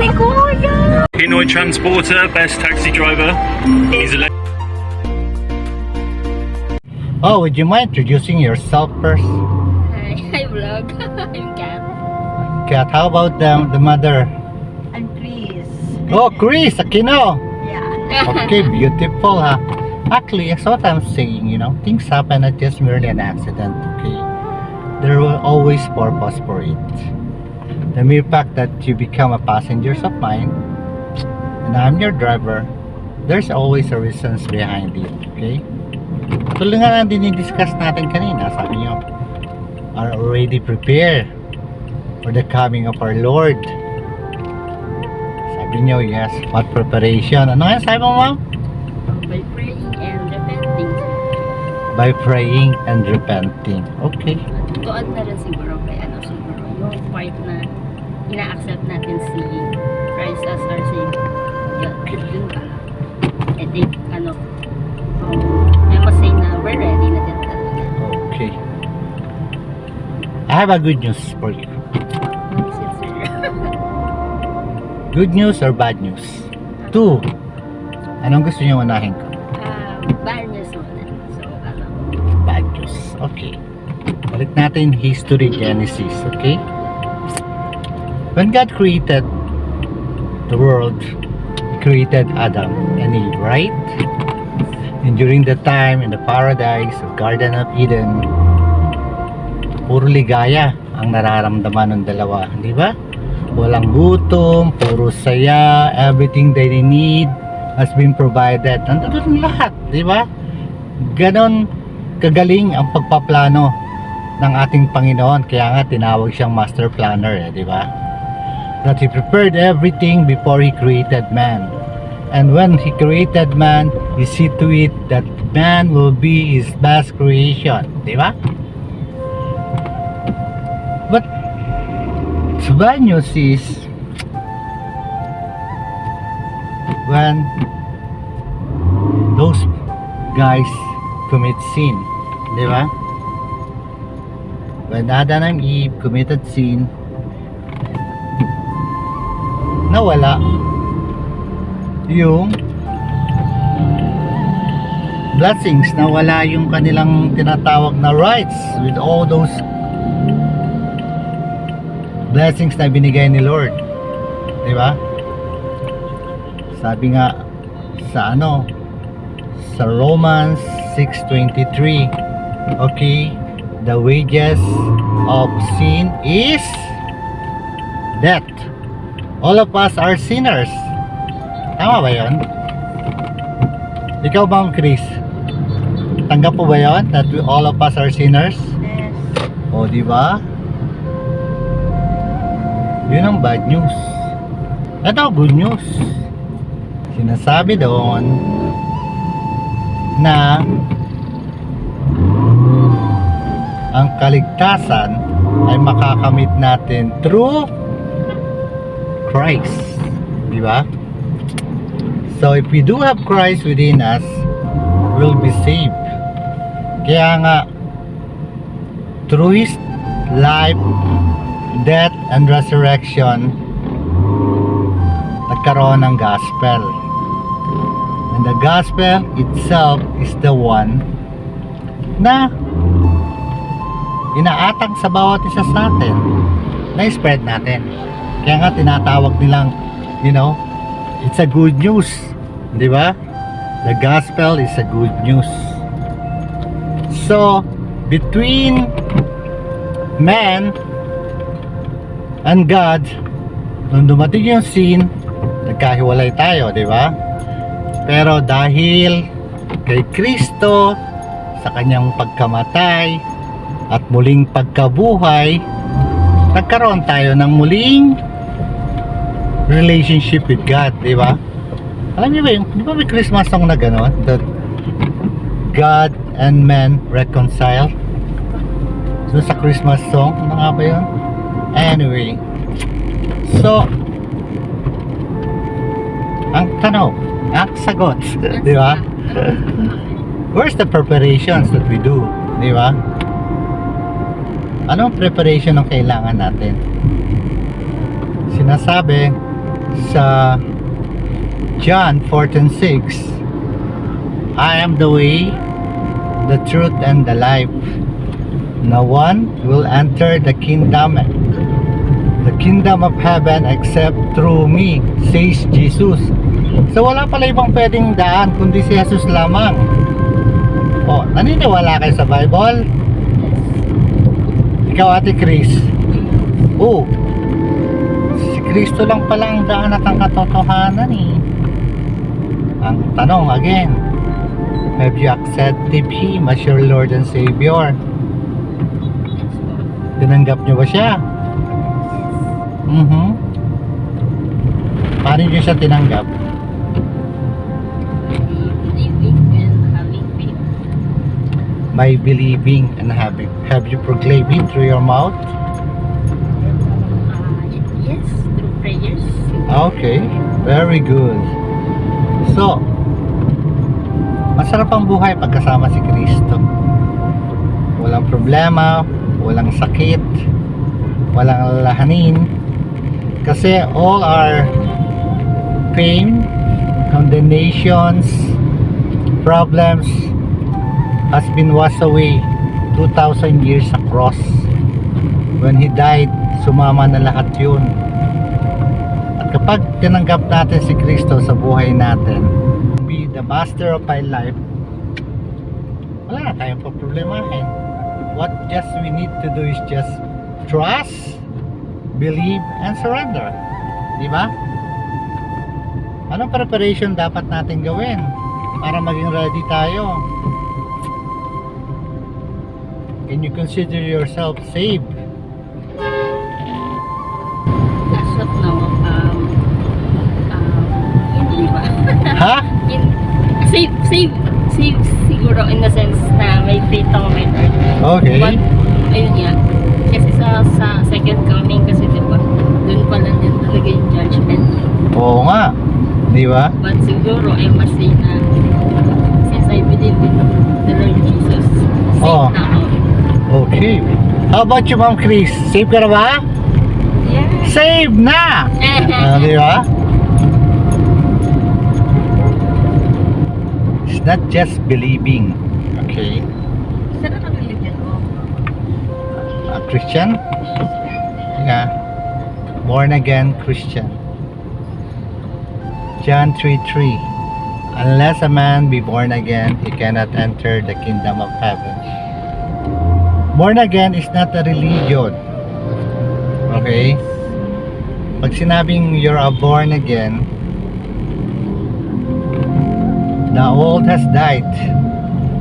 Pinoy Transporter, best taxi driver. He's a Oh, would you mind introducing yourself first? Hi vlog. I'm Kat. Kat, how about the mother? I'm Chris. Oh, Chris Aquino. Yeah. Okay, beautiful, huh? Actually, that's what I'm saying, you know, things happen, not just merely an accident, okay? There will always purpose for it. The mere fact that you become a passenger of mine, and I'm your driver, there's always a reasons behind it, okay? Tuloy nga lang din i-discuss natin kanina, sabi nyo, are already prepared for the coming of our Lord. Sabi nyo, yes, what preparation? Ano nga sabi mo, ma'am? By praying and repenting. By praying and repenting. Okay. Tuon na rin siguro kay siguro yung part na ina-accept natin si Christ as our Savior. Yun ba? I think I must say na we're ready na din talaga. Okay. I have a good news for you. Good news or bad news? Two. Anong gusto nyo unahin ko? Bad news muna. So, Bad news. Okay. Balik natin history Genesis, okay? When God created the world, He created Adam and Eve, right? And during the time in the paradise of Garden of Eden, puro ligaya ang nararamdaman ng dalawa, di ba? Walang gutom, puro saya, everything they need has been provided. Nandun lahat, di ba? Ganon kagaling ang pagpaplano ng ating Panginoon. Kaya nga tinawag siyang master planner, di ba? That He prepared everything before He created man. And when He created man, He see to it that man will be His best creation, di ba? But the bad news is when those guys commit sin, di ba? When Adam and Eve committed sin, nawala yung blessings, nawala yung kanilang tinatawag na rights with all those blessings na binigay ni Lord, di ba? Sabi nga sa sa Romans 6:23, okay, the wages of sin is death. All of us are sinners. Tama ba yun? Ikaw ba, Chris? Tanggap po ba yun? That all of us are sinners? yes. O, di ba? Yun ang bad news. Ito, good news. Sinasabi doon na ang kaligtasan ay makakamit natin through Christ. Di ba? So, if we do have Christ within us, we'll be saved. Kaya nga, through His life, death, and resurrection, nagkaroon ng gospel. And the gospel itself is the one na inaatang sa bawat isa sa atin, na spread natin. Kaya nga tinatawag nilang, it's a good news, di ba? The gospel is a good news. So, between man and God, nung dumating yung sin, nagkahiwalay tayo, di ba? Pero dahil kay Kristo, sa kanyang pagkamatay at muling pagkabuhay, nagkaroon tayo ng muling relationship with God, di ba? Alam niyo ba yung, di ba may Christmas song na gano'n? That God and man reconcile. So sa Christmas song, ano nga ba yun? Anyway, so ang tanong, ang sagot, di ba? Where's the preparations that we do, di ba? Anong preparation ang kailangan natin? Sinasabi sa John 14:6, I am the way, the truth, and the life. No one will enter the kingdom of heaven except through me, says Jesus. So wala pala ibang pwedeng daan kundi si Jesus lamang. Oh, naniniwala kayo sa Bible? Ikaw, Ate Chris? Oh, si Kristo lang pala ang daan at ang katotohanan eh. Ang tanong again, have you accepted Him as your Lord and Savior? Tinanggap niyo ba siya? Paano niyo siya tinanggap? Believing and having faith. By believing and having. Have you proclaimed it through your mouth? Yes, through prayers. Okay, very good. So, masarap ang buhay pagkasama si Kristo. Walang problema, walang sakit, walang alalahanin. Kasi all our pain, condemnations, problems has been washed away 2,000 years sa cross. When He died, sumama na lahat yun. At kapag tinanggap natin si Kristo sa buhay natin, be the master of our life, wala na tayong problemahin. What just we need to do is just trust, believe, and surrender. Di ba? Anong preparation dapat natin gawin para maging ready tayo? Can you consider yourself saved? As of now, hindi ba? Ha? Save siguro in the sense na may faith ako may Lord. Okay. But, ayun nga. Kasi sa second coming kasi diba, dun pa lang din talaga yung judgment. Oo nga. Di ba? But siguro, I must say na since I believe in the Lord Jesus, safe Oo. na ako. Okay. How about you, Ma'am Chris? Save ka na ba? Yeah. Save na! Di ba? It's not just believing. Okay. Saan ang religion mo? A Christian? Yeah. Born again Christian. John 3:3. Unless a man be born again, he cannot enter the kingdom of heaven. Born again is not a religion. Okay? Pag sinabing you're a born again, the old has died,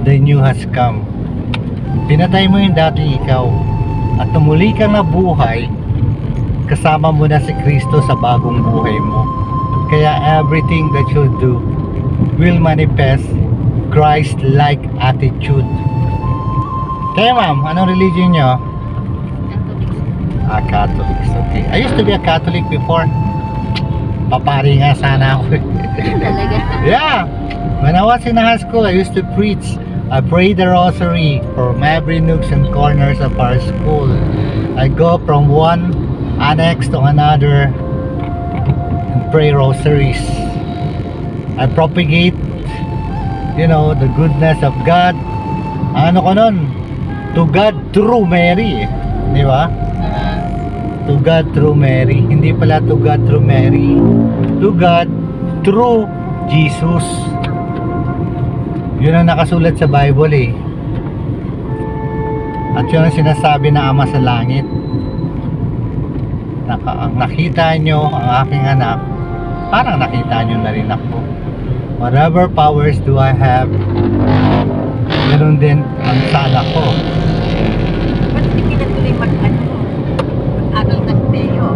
the new has come. Pinatay mo yung dati ikaw at tumuli kang nabuhay, kasama mo na si Kristo sa bagong buhay mo. Kaya everything that you do will manifest Christ-like attitude. Kaya ma'am, anong religion nyo? Catholic. Catholics, okay. I used to be a Catholic before. Papari nga sana ako. Talaga? Yeah. When I was in high school, I used to preach. I pray the rosary from every nooks and corners of our school. I go from one annex to another and pray rosaries. I propagate, the goodness of God. Ano ko nun? To God through Mary. Di ba? To God through Mary. Hindi pala to God through Mary. To God through Jesus. Yun ang nakasulat sa Bible eh. At yun ang sinasabi ng Ama sa Langit. Nakita nyo ang aking anak, parang nakita nyo na rin ako. Whatever powers do I have, ganoon din ang sa anak ko. Ba't hindi na tuloy mag-aral ng Teo?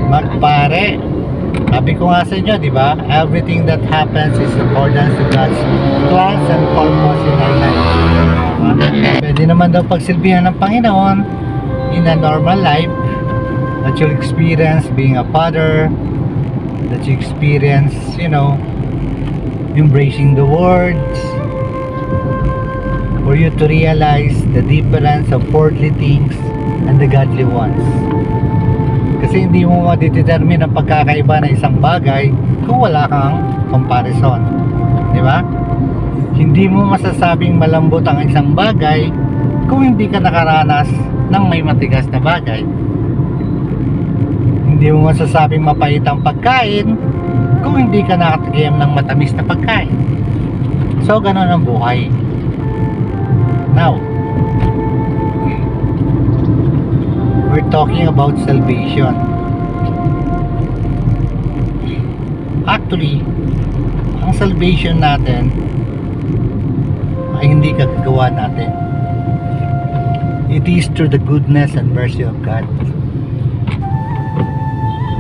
Magpare. Sabi ko nga sa inyo, di ba? Everything that happens is according to God's plans and purpose in our life. Pwede naman daw pagsilbihan ng Panginoon in a normal life that you'll experience being a father, that you experience, embracing the words, for you to realize the difference of worldly things and the godly ones. Kasi hindi mo ma-determine ang pagkakaiba ng isang bagay kung wala kang comparison. Di ba? Hindi mo masasabing malambot ang isang bagay kung hindi ka nakaranas ng may matigas na bagay. Hindi mo masasabing mapait ang pagkain kung hindi ka nakatikim ng matamis na pagkain. So, ganun ang buhay. Now, we're talking about salvation. Actually, ang salvation natin ay hindi kagagawa natin. It is through the goodness and mercy of God.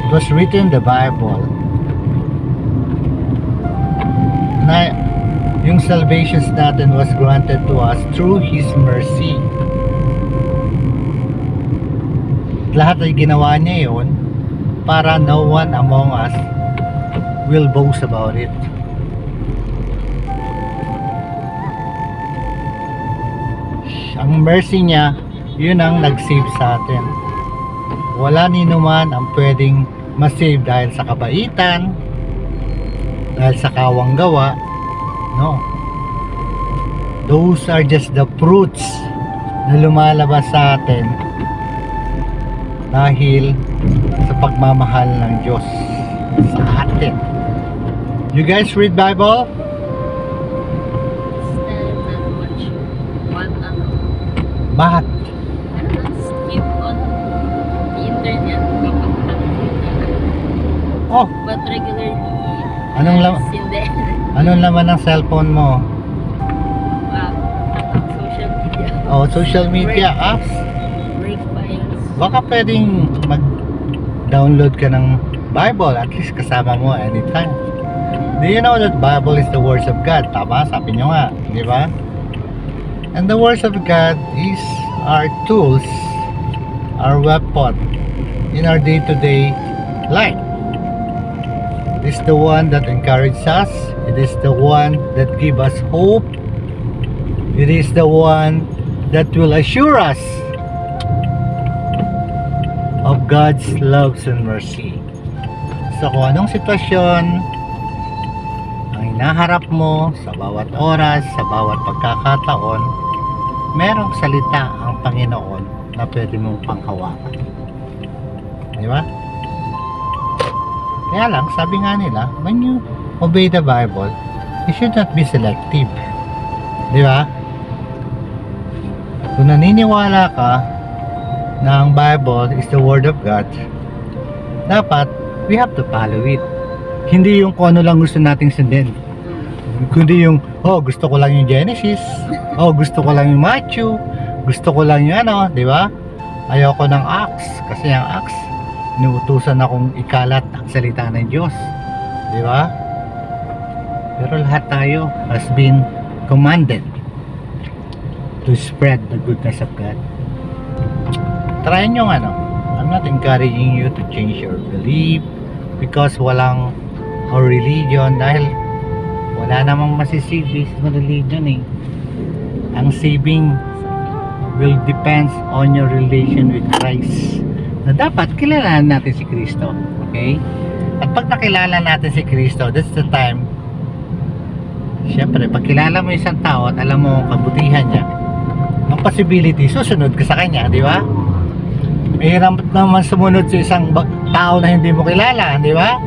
It was written in the Bible na yung salvations natin was granted to us through His mercy. Lahat ay ginawa niya yun para no one among us will boast about it. Ang mercy niya, yun ang nag-save sa atin. Wala ninuman ang pwedeng ma-save dahil sa kabaitan, dahil sa kawang gawa. No. Those are just the fruits na lumalabas sa atin dahil sa pagmamahal ng Diyos sa atin. You guys read Bible? Still not much. What Bakit? skip on the internet. Oh, But regularly, Anong lam- hindi. anong laman ng cellphone mo? Social media. Oh, social media apps? Break files. Baka pwedeng mag-download ka ng Bible, at least kasama mo anytime. Do you know that Bible is the words of God? Tama, sabi nyo nga, di ba? And the words of God is our tools, our weapon in our day-to-day life. It is the one that encourages us. It is the one that gives us hope. It is the one that will assure us of God's love and mercy. So kung anong sitwasyon ang hinaharap mo sa bawat oras, sa bawat pagkakataon, merong salita ang Panginoon na pwede mong panghawakan. Di ba? Kaya lang, sabi nga nila, when you obey the Bible, you should not be selective. Di ba? Kung naniniwala ka na ang Bible is the Word of God, dapat we have to follow it. Hindi yung kung ano lang gusto nating sundin. Kundi yung, oh, gusto ko lang yung Genesis, oh, gusto ko lang yung Matthew, gusto ko lang yung ano, di ba? Ayoko ng Acts, kasi ang Acts, inuutusan akong ikalat ang salita ng Diyos. Di ba? Pero lahat tayo has been commanded to spread the goodness of God. Try nyo ano. I'm not encouraging you to change your belief because walang or religion, dahil wala namang masisave sa religion eh. Ang saving will depends on your relation with Christ. Na dapat kilalanin natin si Kristo. Okay? At pag nakilala natin si Kristo, that's the time. Siyempre, pag kilala mo isang tao at alam mo ang kabutihan niya, ang possibility, susunod ka sa kanya, di ba? Mahirap naman sumunod sa isang tao na hindi mo kilala, di ba?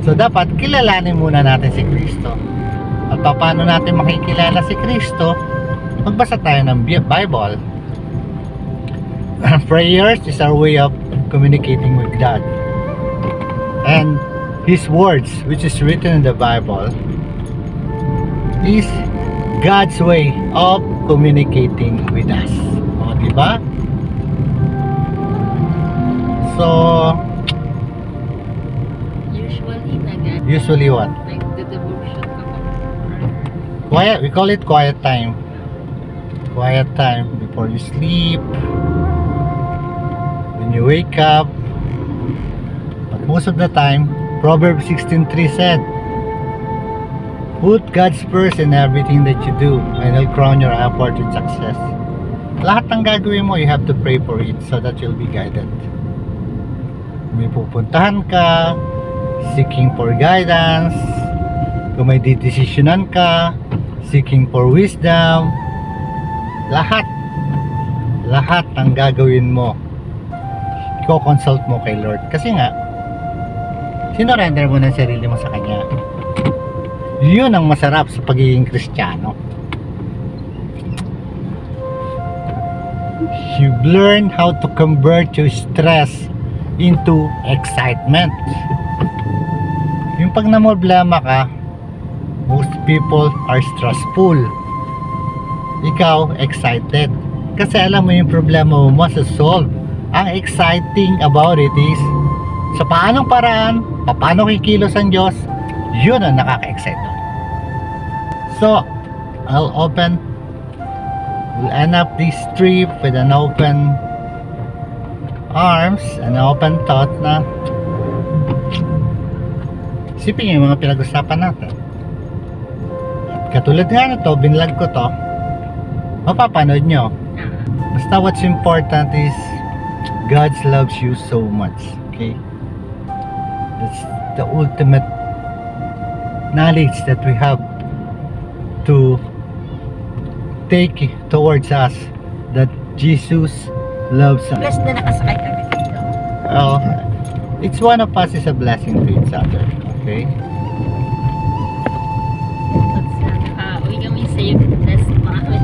So, dapat kilalanin muna natin si Kristo. At paano natin makikilala si Kristo? Magbasa tayo ng Bible. Prayers is our way of communicating with God. And His words, which is written in the Bible, is God's way of communicating with us. O, diba? So, usually what? Like the devotion ka ba? Quiet, we call it quiet time. Quiet time before you sleep, when you wake up. But most of the time, Proverbs 16:3 said, put God's first in everything that you do, and He'll crown your effort with success. Lahat ng gagawin mo, you have to pray for it so that you'll be guided. may pupuntahan ka, seeking for guidance, kung may didesisyonan ka, seeking for wisdom, lahat ang gagawin mo, i-consult mo kay Lord. Kasi nga, sinurrender mo ng sarili mo sa Kanya. Yun ang masarap sa pagiging Kristiyano. You learn how to convert your stress into excitement. Yung pag namroblema ka, most people are stressful. Ikaw, excited. Kasi alam mo yung problema mo masasolve. Ang exciting about it is sa paanong paraan, paano kikilos ang Diyos, yun ang nakaka-excite doon. So, we'll end up this trip with an open arms, an open thought na isipin nyo yung mga pinag-usapan natin. At katulad nga na to, binlog ko to, mapapanood nyo. Basta what's important is God loves you so much. Okay? That's the ultimate knowledge that we have to take towards us, that Jesus loves us. Blessed na nakasakay kami dito. It's one of us is a blessing to each other. Okay? Uwi kami safe. Blessed mga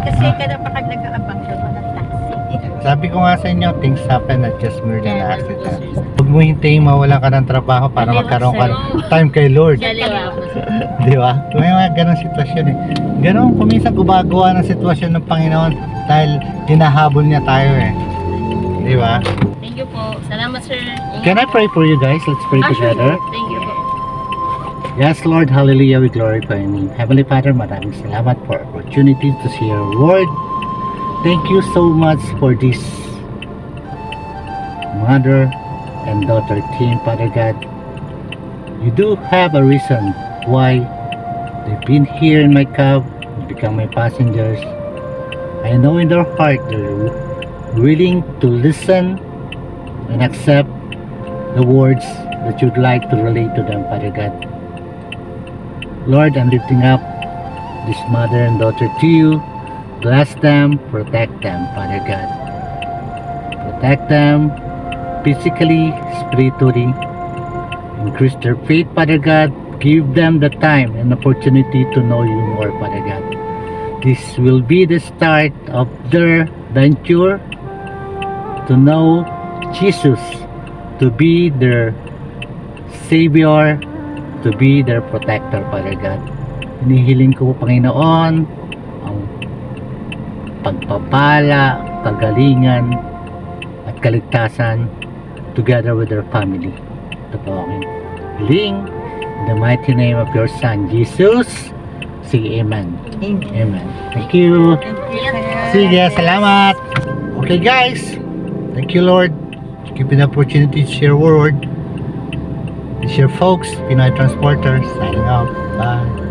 Kasi kada pa kag nag-aabang doon ng taxi. Sabi ko nga sa inyo, things happen at just merely an accident. Huwag mo hintayin mawalan ka ng trabaho para magkaroon ka ng time kay Lord. Dalawa po. Di ba? May mga ganong sitwasyon eh. Ganon, kuminsan gumagawa ng sitwasyon ng Panginoon dahil hinahabol niya tayo eh. Di ba? Thank you po. Salamat, sir. Ingat Can I po. pray for you guys? Let's pray Sure. together. Thank you po. Yes, Lord, hallelujah, we glorify your name. Heavenly Father, maraming salamat for opportunity to see your word. Thank you so much for this mother and daughter team, Father God. You do have a reason why they've been here in my cab, become my passengers. I know in their heart they're willing to listen and accept the words that you'd like to relate to them, Father God. Lord, I'm lifting up this mother and daughter to you. Bless them, protect them, Father God. Protect them physically, spiritually. Increase their faith, Father God. Give them the time and opportunity to know you more, Father God. This will be the start of their venture to know Jesus, to be their Savior, to be their protector, Father God. Hinihiling ko po, Panginoon, ang pagpapala, kagalingan, at kaligtasan together with their family. Ito po aking hiling in the mighty name of your Son, Jesus. Sige, Amen. Amen. Thank you. Sige, salamat. Okay guys, thank you Lord. Give me the opportunity to share word. It's your folks, Pinoy Transporter, signing out. Bye.